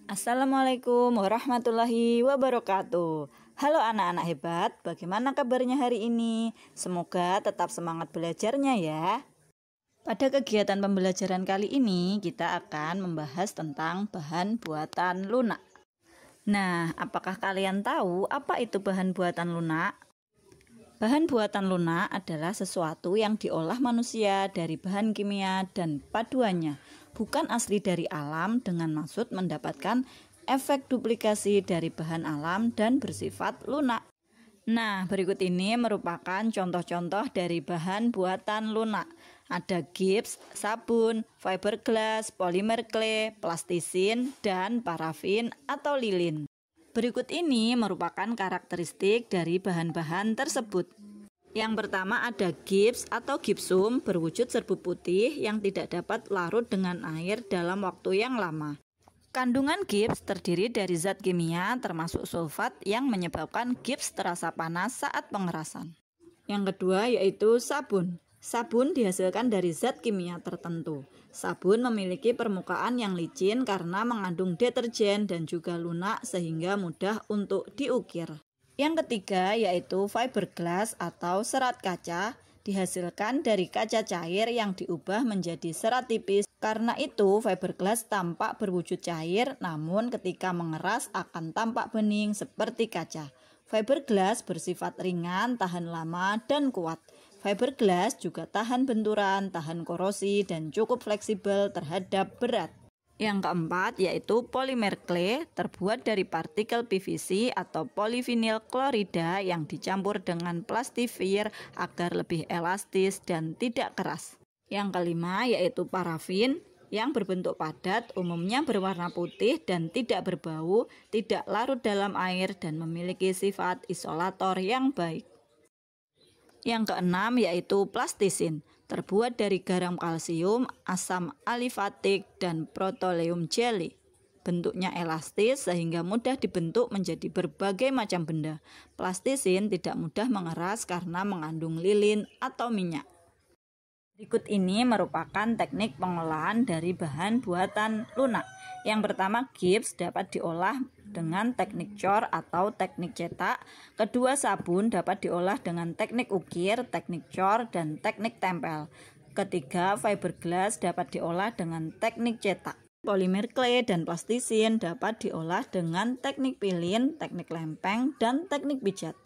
Assalamualaikum warahmatullahi wabarakatuh. Halo anak-anak hebat, bagaimana kabarnya hari ini? Semoga tetap semangat belajarnya ya. Pada kegiatan pembelajaran kali ini, kita akan membahas tentang bahan buatan lunak. Nah, apakah kalian tahu apa itu bahan buatan lunak? Bahan buatan lunak adalah sesuatu yang diolah manusia dari bahan kimia dan paduannya, bukan asli dari alam dengan maksud mendapatkan efek duplikasi dari bahan alam dan bersifat lunak. Nah, berikut ini merupakan contoh-contoh dari bahan buatan lunak. Ada gips, sabun, fiberglass, polimer clay, plastisin, dan parafin atau lilin. Berikut ini merupakan karakteristik dari bahan-bahan tersebut. Yang pertama ada gips atau gipsum berwujud serbu putih yang tidak dapat larut dengan air dalam waktu yang lama. Kandungan gips terdiri dari zat kimia termasuk sulfat yang menyebabkan gips terasa panas saat pengerasan. Yang kedua yaitu sabun. Sabun dihasilkan dari zat kimia tertentu. Sabun memiliki permukaan yang licin karena mengandung deterjen dan juga lunak sehingga mudah untuk diukir. Yang ketiga yaitu fiberglass atau serat kaca, dihasilkan dari kaca cair yang diubah menjadi serat tipis. Karena itu fiberglass tampak berwujud cair, namun ketika mengeras akan tampak bening seperti kaca. Fiberglass bersifat ringan, tahan lama, dan kuat. Fiberglass juga tahan benturan, tahan korosi, dan cukup fleksibel terhadap berat. Yang keempat yaitu polimer clay, terbuat dari partikel PVC atau polivinil klorida yang dicampur dengan plastifir agar lebih elastis dan tidak keras. Yang kelima yaitu parafin, yang berbentuk padat, umumnya berwarna putih dan tidak berbau, tidak larut dalam air, dan memiliki sifat isolator yang baik. Yang keenam yaitu plastisin, terbuat dari garam kalsium, asam alifatik, dan protoleum jelly. Bentuknya elastis sehingga mudah dibentuk menjadi berbagai macam benda. Plastisin tidak mudah mengeras karena mengandung lilin atau minyak. Berikut ini merupakan teknik pengolahan dari bahan buatan lunak. Yang pertama, gips dapat diolah dengan teknik cor atau teknik cetak. Kedua, sabun dapat diolah dengan teknik ukir, teknik cor, dan teknik tempel. Ketiga, fiberglass dapat diolah dengan teknik cetak. Polimer clay dan plastisin dapat diolah dengan teknik pilin, teknik lempeng, dan teknik pijat.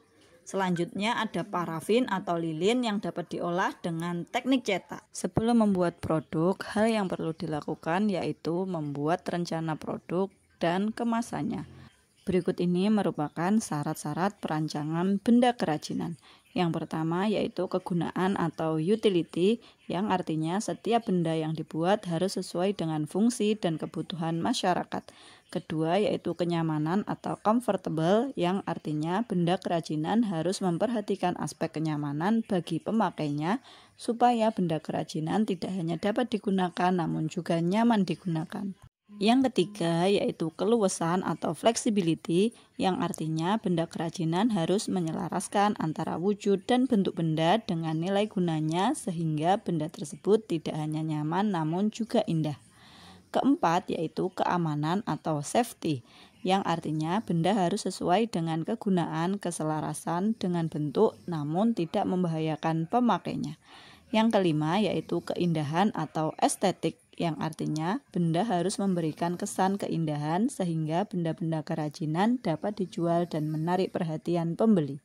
Selanjutnya ada parafin atau lilin yang dapat diolah dengan teknik cetak. Sebelum membuat produk, hal yang perlu dilakukan yaitu membuat rencana produk dan kemasannya. Berikut ini merupakan syarat-syarat perancangan benda kerajinan. Yang pertama yaitu kegunaan atau utility, yang artinya setiap benda yang dibuat harus sesuai dengan fungsi dan kebutuhan masyarakat. Kedua yaitu kenyamanan atau comfortable, yang artinya benda kerajinan harus memperhatikan aspek kenyamanan bagi pemakainya supaya benda kerajinan tidak hanya dapat digunakan namun juga nyaman digunakan. Yang ketiga yaitu keluasan atau flexibility, yang artinya benda kerajinan harus menyelaraskan antara wujud dan bentuk benda dengan nilai gunanya sehingga benda tersebut tidak hanya nyaman namun juga indah. Keempat yaitu keamanan atau safety, yang artinya benda harus sesuai dengan kegunaan, keselarasan dengan bentuk namun tidak membahayakan pemakainya. Yang kelima yaitu keindahan atau estetik, yang artinya benda harus memberikan kesan keindahan sehingga benda-benda kerajinan dapat dijual dan menarik perhatian pembeli.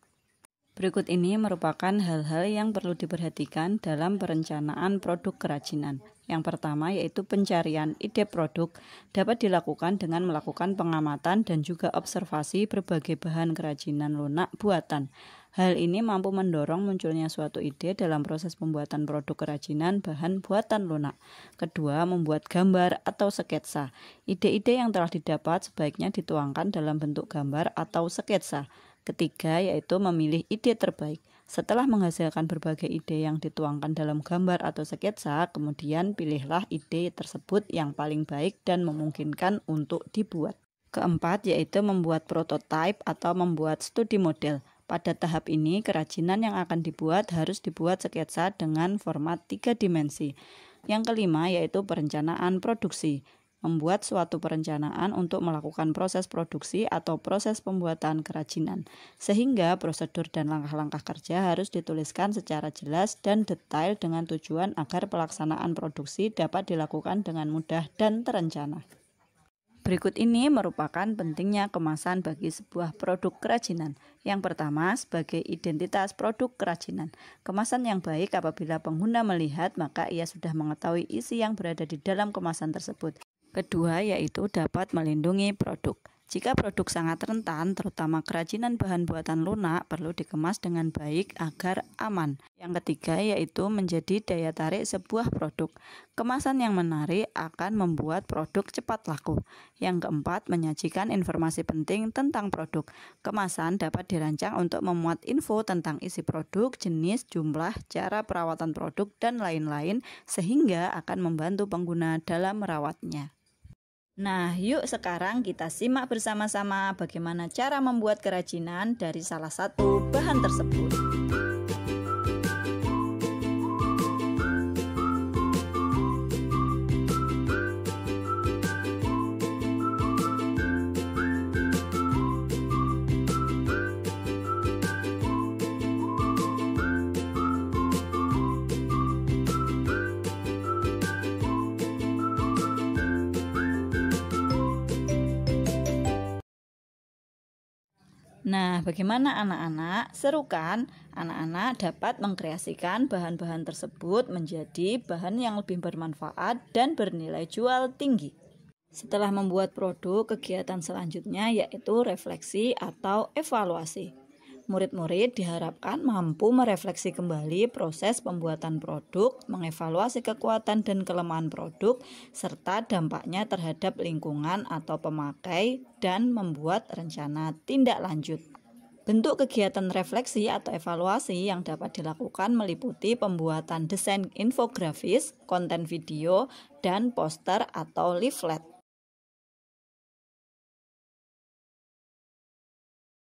Berikut ini merupakan hal-hal yang perlu diperhatikan dalam perencanaan produk kerajinan. Yang pertama yaitu pencarian ide produk dapat dilakukan dengan melakukan pengamatan dan juga observasi berbagai bahan kerajinan lunak buatan. Hal ini mampu mendorong munculnya suatu ide dalam proses pembuatan produk kerajinan bahan buatan lunak. Kedua, membuat gambar atau sketsa. Ide-ide yang telah didapat sebaiknya dituangkan dalam bentuk gambar atau sketsa. Ketiga, yaitu memilih ide terbaik. Setelah menghasilkan berbagai ide yang dituangkan dalam gambar atau sketsa, kemudian pilihlah ide tersebut yang paling baik dan memungkinkan untuk dibuat. Keempat, yaitu membuat prototipe atau membuat studi model. Pada tahap ini, kerajinan yang akan dibuat harus dibuat sketsa dengan format 3 dimensi. Yang kelima, yaitu perencanaan produksi. membuat suatu perencanaan untuk melakukan proses produksi atau proses pembuatan kerajinan. Sehingga prosedur dan langkah-langkah kerja harus dituliskan secara jelas dan detail dengan tujuan agar pelaksanaan produksi dapat dilakukan dengan mudah dan terencana. Berikut ini merupakan pentingnya kemasan bagi sebuah produk kerajinan. Yang pertama, sebagai identitas produk kerajinan. Kemasan yang baik apabila pengguna melihat, maka ia sudah mengetahui isi yang berada di dalam kemasan tersebut. Kedua, yaitu dapat melindungi produk. Jika produk sangat rentan, terutama kerajinan bahan buatan lunak, perlu dikemas dengan baik agar aman. Yang ketiga, yaitu menjadi daya tarik sebuah produk. Kemasan yang menarik akan membuat produk cepat laku. Yang keempat, menyajikan informasi penting tentang produk. Kemasan dapat dirancang untuk memuat info tentang isi produk, jenis, jumlah, cara perawatan produk, dan lain-lain, sehingga akan membantu pengguna dalam merawatnya. Nah, yuk sekarang kita simak bersama-sama bagaimana cara membuat kerajinan dari salah satu bahan tersebut. Nah, bagaimana anak-anak? Seru kan? Anak-anak dapat mengkreasikan bahan-bahan tersebut menjadi bahan yang lebih bermanfaat dan bernilai jual tinggi. Setelah membuat produk, kegiatan selanjutnya yaitu refleksi atau evaluasi. Murid-murid diharapkan mampu merefleksi kembali proses pembuatan produk, mengevaluasi kekuatan dan kelemahan produk, serta dampaknya terhadap lingkungan atau pemakai, dan membuat rencana tindak lanjut. Bentuk kegiatan refleksi atau evaluasi yang dapat dilakukan meliputi pembuatan desain infografis, konten video, dan poster atau leaflet.